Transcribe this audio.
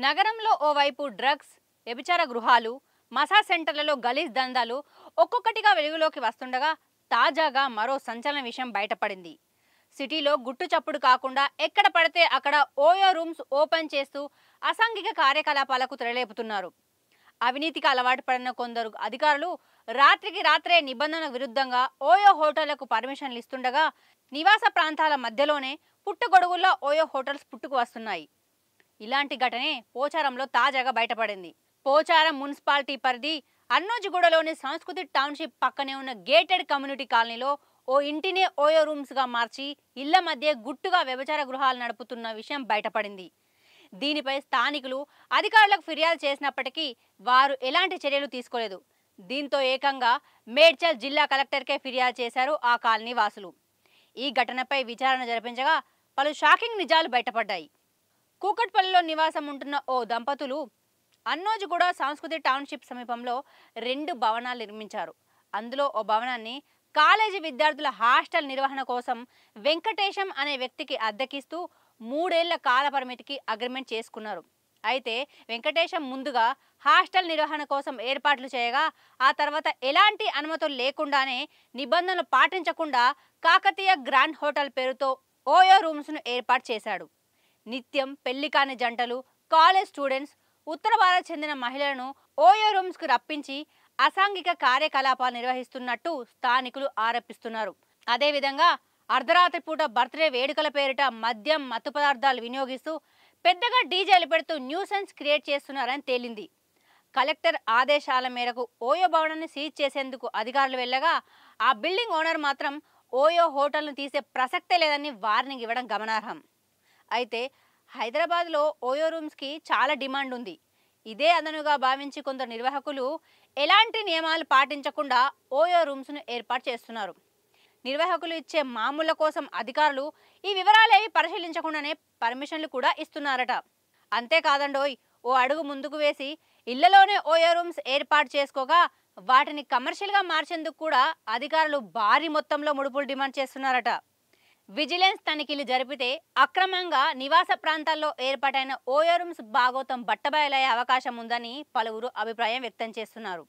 నగరంలో ఓవైపు డ్రగ్స్, వ్యభిచార గృహాలు, మసాజ్ సెంటర్లలో గలీజ్ దందాలు ఒక్కొక్కటిగా వెలుగులోకి వస్తుండగా తాజాగా మరో సంచలన విషయం బయటపడింది. సిటీలో గుట్టు చప్పుడు కాకుండా ఎక్కడ పడితే అక్కడ ఓయో రూమ్స్ ఓపెన్ చేస్తూ అసాంఘిక కార్యకలాపాలకు తెరలేపుతున్నారు. అవినీతికి అలవాటు పడిన కొందరు అధికారులు రాత్రికి రాత్రే నిబంధనల విరుద్ధంగా ఓయో హోటళ్లకు పర్మిషన్లు ఇస్తుండగా నివాస ప్రాంతాల మధ్యలోనే పుట్టగొడుగుల్లో ఓయో హోటల్స్ పుట్టుకు వస్తున్నాయి. ఇలాంటి ఘటనే పోచారంలో తాజాగా బయటపడింది. పోచారం మున్సిపాలిటీ పరిధి అన్నోజిగూడలోని సంస్కృతి టౌన్షిప్ పక్కనే ఉన్న గేటెడ్ కమ్యూనిటీ కాలనీలో ఓ ఇంటినే ఓయో రూమ్స్ గా మార్చి ఇళ్ల మధ్య గుట్టుగా వ్యభిచార గృహాలు నడుపుతున్న విషయం బయటపడింది. దీనిపై స్థానికులు అధికారులకు ఫిర్యాదు చేసినప్పటికీ వారు ఎలాంటి చర్యలు తీసుకోలేదు. దీంతో ఏకంగా మేడ్చల్ జిల్లా కలెక్టర్కే ఫిర్యాదు చేశారు ఆ కాలనీ వాసులు. ఈ ఘటనపై విచారణ జరిపించగా పలు షాకింగ్ నిజాలు బయటపడ్డాయి. కూకట్పల్లిలో నివాసం ఉంటున్న ఓ దంపతులు అన్నోజిగూడ సంస్కృతి టౌన్షిప్ సమీపంలో 2 భవనాలు నిర్మించారు. అందులో ఓ భవనాన్ని కాలేజీ విద్యార్థుల హాస్టల్ నిర్వహణ కోసం వెంకటేశం అనే వ్యక్తికి అద్దెకిస్తూ 3 ఏళ్ల కాల పరిమితికి అగ్రిమెంట్ చేసుకున్నారు. అయితే వెంకటేశం ముందుగా హాస్టల్ నిర్వహణ కోసం ఏర్పాట్లు చేయగా ఆ తర్వాత ఎలాంటి అనుమతులు లేకుండానే నిబంధనలు పాటించకుండా కాకతీయ గ్రాండ్ హోటల్ పేరుతో ఓయో రూమ్స్ను ఏర్పాటు చేశాడు. నిత్యం పెళ్లి కాని జంటలు, కాలేజ్ స్టూడెంట్స్, ఉత్తర భారత్ చెందిన మహిళలను ఓయో రూమ్స్కు రప్పించి అసాంఘిక కార్యకలాపాలు నిర్వహిస్తున్నట్టు స్థానికులు ఆరోపిస్తున్నారు. అదేవిధంగా అర్ధరాత్రి పూట బర్త్డే వేడుకల పేరిట మద్యం, మత్తు పదార్థాలు వినియోగిస్తూ పెద్దగా డీజేలు పెడుతూ న్యూసెన్స్ క్రియేట్ చేస్తున్నారని తేలింది. కలెక్టర్ ఆదేశాల మేరకు ఓయో భవనాన్ని సీజ్ చేసేందుకు అధికారులు వెళ్ళగా ఆ బిల్డింగ్ ఓనర్ మాత్రం ఓయో హోటల్ను తీసే ప్రసక్తే లేదని వార్నింగ్ ఇవ్వడం గమనార్హం. అయితే హైదరాబాద్లో ఓయో రూమ్స్కి చాలా డిమాండ్ ఉంది. ఇదే అదనుగా భావించి కొందరు నిర్వాహకులు ఎలాంటి నియమాలు పాటించకుండా ఓయో రూమ్స్ను ఏర్పాటు చేస్తున్నారు. నిర్వాహకులు ఇచ్చే మామూళ్ల కోసం అధికారులు ఈ వివరాలేవి పరిశీలించకుండానే పర్మిషన్లు కూడా ఇస్తున్నారట. అంతేకాదండోయ్, ఓ అడుగు ముందుకు వేసి ఇళ్లలోనే ఓయో రూమ్స్ ఏర్పాటు చేసుకోగా వాటిని కమర్షియల్గా మార్చేందుకు కూడా అధికారులు భారీ మొత్తంలో ముడుపులు డిమాండ్ చేస్తున్నారట. విజిలెన్స్ తనిఖీలు జరిపితే అక్రమంగా నివాస ప్రాంతాల్లో ఏర్పాటైన ఓయో రూమ్స్ బాగోతం బట్టబయలయ్యే అవకాశం ఉందని పలువురు అభిప్రాయం వ్యక్తం చేస్తున్నారు.